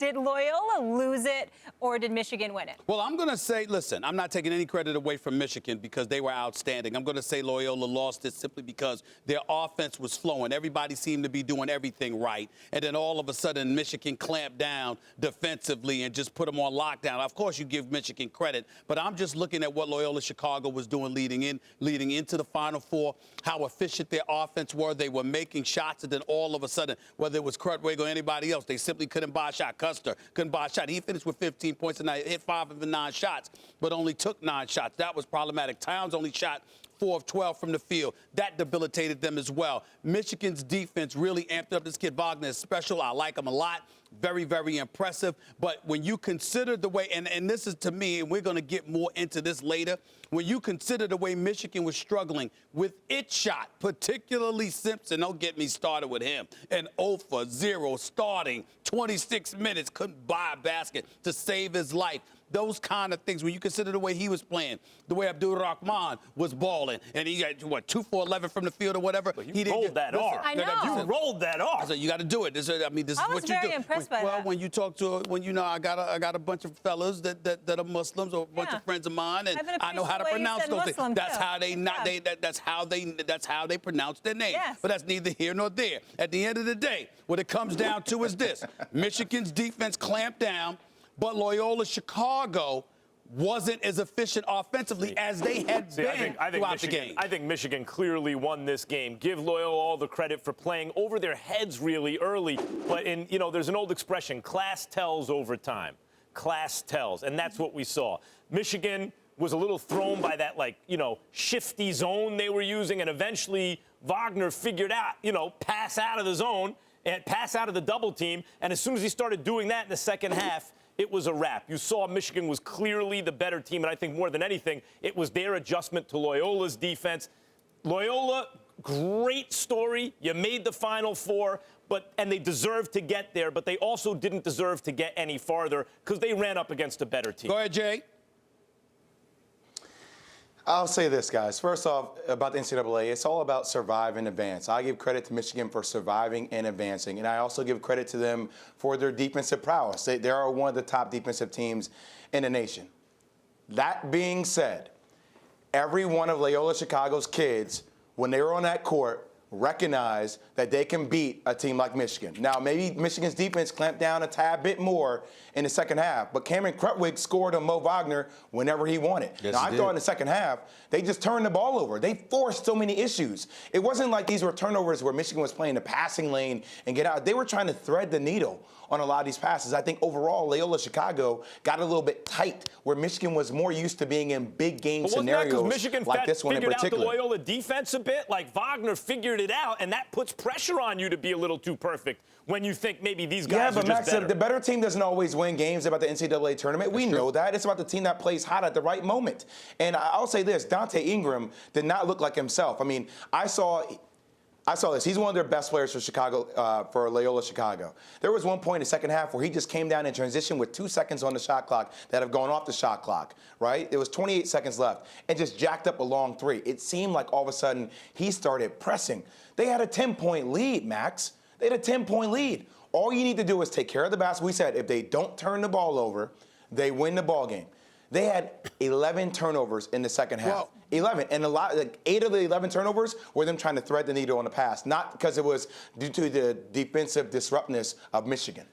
Did Loyola lose it, or did Michigan win it? Well, I'm going to say, listen, I'm not taking any credit away from Michigan because they were outstanding. I'm going to say Loyola lost it simply because their offense was flowing. Everybody seemed to be doing everything right. And then all of a sudden, Michigan clamped down defensively and just put them on lockdown. Of course, you give Michigan credit, but I'm just looking at what Loyola-Chicago was doing leading into the Final Four, how efficient their offense were. They were making shots, and then all of a sudden, whether it was Krutwig or anybody else, they simply couldn't buy a shot. Custer couldn't buy a shot. He finished with 15 points tonight, hit 5 of the 9 shots, but only took 9 shots. That was problematic. Towns only shot 4 of 12 from the field. That debilitated them as well. Michigan's defense really amped up. This kid Wagner is special. I like him a lot. Very, very impressive. But when you consider the way, and this is to me, and we're going to get more into this later, when you consider the way Michigan was struggling with its shot, particularly Simpson, don't get me started with him, and 0 for 0 starting 26 minutes, couldn't buy a basket to save his life. Those kind of things, when you consider the way he was playing, the way Abdul Rahman was balling, and he got, what, 2 for 11 from the field or whatever. But you rolled that off. I know. You rolled that off. So you got to do it. This is what you do. I was very impressed by that. Well, when you talk to, I got a bunch of fellas that are Muslims or a bunch of friends of mine, and I know how to pronounce those things. That's how that's how they pronounce their name. Yes. But that's neither here nor there. At the end of the day, what it comes down to is this: Michigan's defense clamped down, but Loyola-Chicago wasn't as efficient offensively as they had been throughout the game. I think Michigan clearly won this game. Give Loyola all the credit for playing over their heads really early. But there's an old expression: class tells over time. Class tells, and that's what we saw. Michigan was a little thrown by that, shifty zone they were using, and eventually Wagner figured out, pass out of the zone and pass out of the double team. And as soon as he started doing that in the second half, it was a wrap. You saw Michigan was clearly the better team, and I think more than anything, it was their adjustment to Loyola's defense. Loyola, great story. You made the Final Four, and they deserved to get there, but they also didn't deserve to get any farther because they ran up against a better team. Go ahead, Jay. I'll say this, guys. First off, about the NCAA, it's all about survive and advance. I give credit to Michigan for surviving and advancing, and I also give credit to them for their defensive prowess. They are one of the top defensive teams in the nation. That being said, every one of Loyola-Chicago's kids, when they were on that court, recognize that they can beat a team like Michigan. Now, maybe Michigan's defense clamped down a tad bit more in the second half, but Cameron Krutwig scored on Mo Wagner whenever he wanted. Yes, now, I thought in the second half, they just turned the ball over. They forced so many issues. It wasn't like these were turnovers where Michigan was playing the passing lane and get out. They were trying to thread the needle on a lot of these passes. I think overall, Loyola-Chicago got a little bit tight where Michigan was more used to being in big game scenarios Michigan like this one in particular. Figured out the Loyola defense a bit, like Wagner figured it out, and that puts pressure on you to be a little too perfect when you think maybe these guys are just Max, better. The better team doesn't always win games about the NCAA tournament. We know that. It's about the team that plays hot at the right moment. And I'll say this, Dante Ingram did not look like himself. I mean, I saw this. He's one of their best players for Chicago, for Loyola-Chicago. There was one point in the second half where he just came down in transition with 2 seconds on the shot clock that have gone off the shot clock, right? There was 28 seconds left and just jacked up a long 3. It seemed like all of a sudden he started pressing. They had a 10-point lead, Max. They had a 10-point lead. All you need to do is take care of the basket. We said if they don't turn the ball over, they win the ball game. They had 11 turnovers in the second half. Well, 11. And 8 of the 11 turnovers were them trying to thread the needle on the pass, not because it was due to the defensive disruptness of Michigan.